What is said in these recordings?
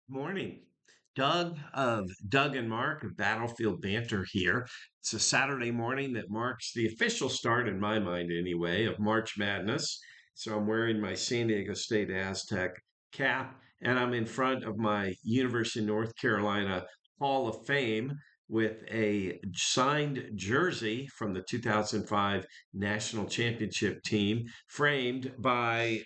Morning. Doug of Doug and Mark of Battlefield Banter here. It's a Saturday morning that marks the official start, in my mind anyway, of March Madness. So I'm wearing my San Diego State Aztec cap, and I'm in front of my University of North Carolina Hall of Fame with a signed jersey from the 2005 National Championship team, framed by,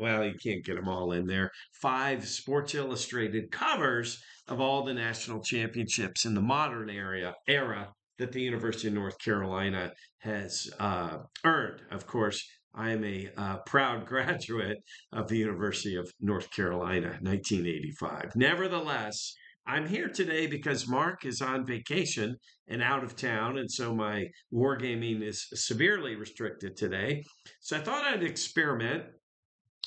well, you can't get them all in there, five Sports Illustrated covers of all the national championships in the modern era that the University of North Carolina has earned. Of course, I am a proud graduate of the University of North Carolina, 1985. Nevertheless, I'm here today because Mark is on vacation and out of town, and so my wargaming is severely restricted today. So I thought I'd experiment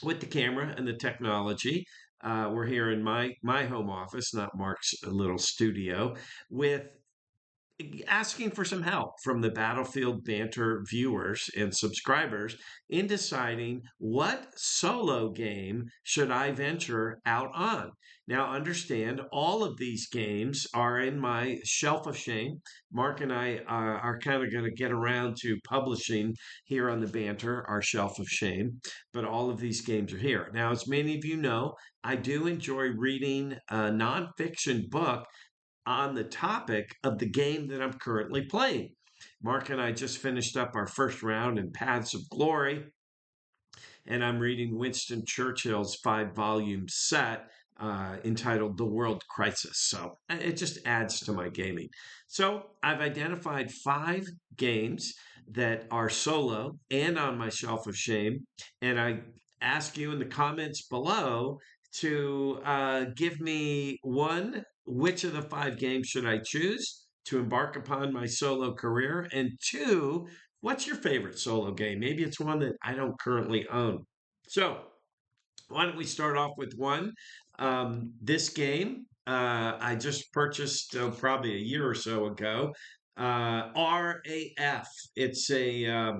with the camera and the technology. We're here in my home office, not Mark's little studio, with asking for some help from the Battlefield Banter viewers and subscribers in deciding what solo game should I venture out on. Now, understand all of these games are in my shelf of shame. Mark and I are kind of going to get around to publishing here on the Banter our shelf of shame, but all of these games are here. Now, as many of you know, I do enjoy reading a nonfiction book on the topic of the game that I'm currently playing. Mark and I just finished up our first round in Paths of Glory, and I'm reading Winston Churchill's 5 volume set entitled The World Crisis. So it just adds to my gaming. So I've identified 5 games that are solo and on my shelf of shame, and I ask you in the comments below to give me one, which of the 5 games should I choose to embark upon my solo career? And two, what's your favorite solo game? Maybe it's one that I don't currently own. So, why don't we start off with one? This game I just purchased probably a year or so ago. RAF. It's a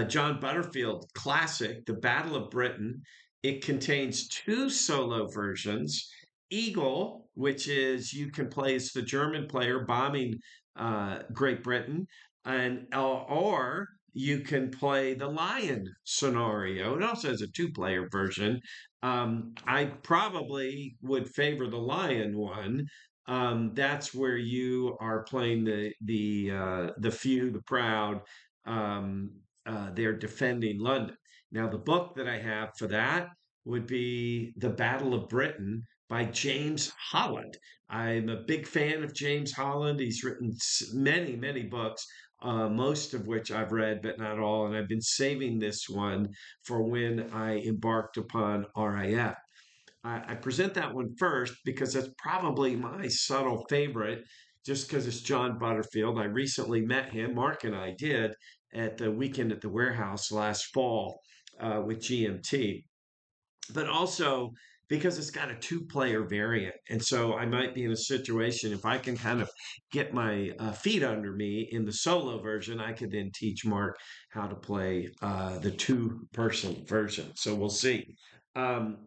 John Butterfield classic, The Battle of Britain. It contains 2 solo versions. Eagle, which is you can play as the German player bombing Great Britain, and or you can play the Lion scenario. It also has a two-player version. I probably would favor the Lion one. That's where you are playing the few, the proud, um, they're defending London. Now, the book that I have for that would be The Battle of Britain by James Holland. I'm a big fan of James Holland. He's written many, many books, most of which I've read, but not all. And I've been saving this one for when I embarked upon RAF. I present that one first because that's probably my subtle favorite, just because it's John Butterfield. I recently met him, Mark and I did, at the weekend at the warehouse last fall with GMT, but also because it's got a two-player variant. And so I might be in a situation, if I can kind of get my feet under me in the solo version, I could then teach Mark how to play the two-person version. So we'll see.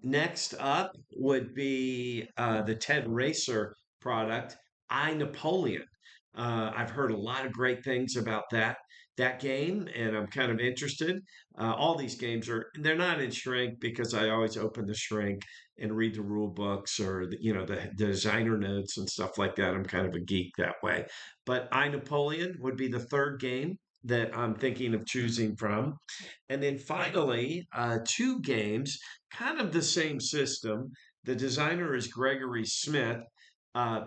Next up would be the Ted Racer product, I, Napoleon. I've heard a lot of great things about that game, and I'm kind of interested. All these games they're not in shrink because I always open the shrink and read the rule books or the designer notes and stuff like that. I'm kind of a geek that way. But I, Napoleon would be the third game that I'm thinking of choosing from. And then finally, 2 games, kind of the same system. The designer is Gregory Smith. Uh,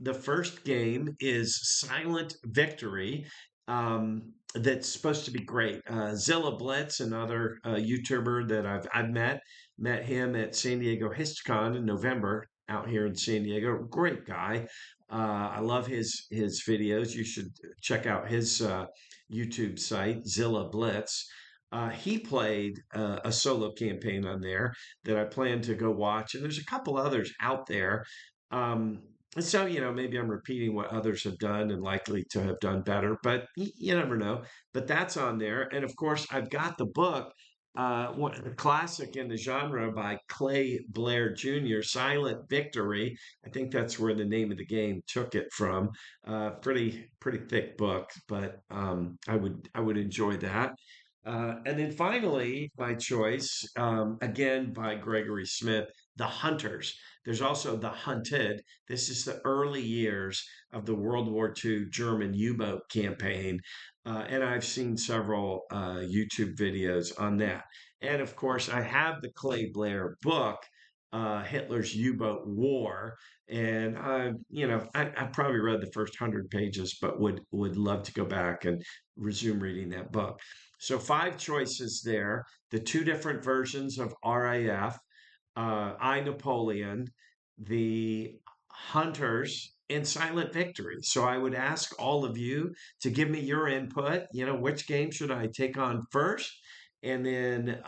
the first game is Silent Victory. That's supposed to be great. Zilla Blitz, another YouTuber that I've met him at San Diego HistCon in November out here in San Diego. Great guy. I love his videos. You should check out his YouTube site, Zilla Blitz. He played a solo campaign on there that I plan to go watch, and there's a couple others out there. And so, maybe I'm repeating what others have done and likely to have done better, but you never know. But that's on there. And of course, I've got the book a classic in the genre by Clay Blair Jr., Silent Victory. I think that's where the name of the game took it from. Pretty thick book, but I would enjoy that. And then finally, my choice, again by Gregory Smith, The Hunters. There's also The Hunted. This is the early years of the World War II German U-boat campaign. And I've seen several YouTube videos on that. And of course, I have the Clay Blair book, Hitler's U-boat War, and I probably read the first 100 pages, but would love to go back and resume reading that book. So five choices there. The two different versions of RAF, I Napoleon, the Hunters, and Silent Victory. So I would ask all of you to give me your input. Which game should I take on first? And then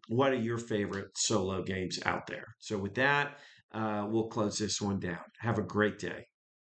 what are your favorite solo games out there? So with that, we'll close this one down. Have a great day.